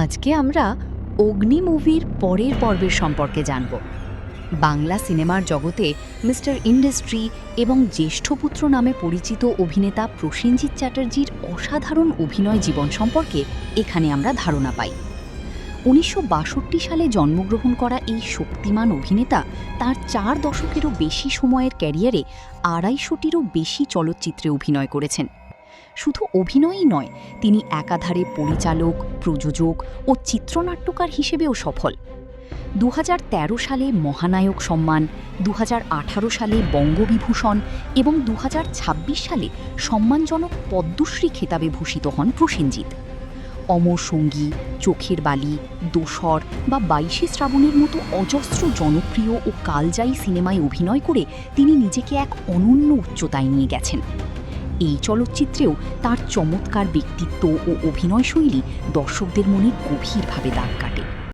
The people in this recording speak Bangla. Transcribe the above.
আজকে আমরা অগ্নি মুভির পরের পর্বের সম্পর্কে জানব। বাংলা সিনেমার জগতে মিস্টার ইন্ডাস্ট্রি এবং জ্যেষ্ঠপুত্র নামে পরিচিত অভিনেতা প্রসেনজিৎ চ্যাটার্জির অসাধারণ অভিনয় জীবন সম্পর্কে এখানে আমরা ধারণা পাই। ১৯৬২ সালে জন্মগ্রহণ করা এই শক্তিমান অভিনেতা তার ৪ দশকেরও বেশি সময়ের ক্যারিয়ারে ২৫০টিরও বেশি চলচ্চিত্রে অভিনয় করেছেন। শুধু অভিনয়ই নয়, তিনি একাধারে পরিচালক, প্রযোজক ও চিত্রনাট্যকার হিসেবেও সফল। ২০১৩ সালে মহানায়ক সম্মান, ২০১৮ সালে বঙ্গবিভূষণ এবং ২০২৬ সালে সম্মানজনক পদ্মশ্রী খেতাবে ভূষিত হন প্রসেনজিৎ। অমর সঙ্গী, চোখের বালি, দোসর বা ২২শে শ্রাবণের মতো অজস্র জনপ্রিয় ও কালজয়ী সিনেমায় অভিনয় করে তিনি নিজেকে এক অনন্য উচ্চতায় নিয়ে গেছেন। এই চলচ্চিত্রেও তার চমৎকার ব্যক্তিত্ব ও অভিনয়শৈলী দর্শকদের মনে গভীরভাবে দাগ কাটে।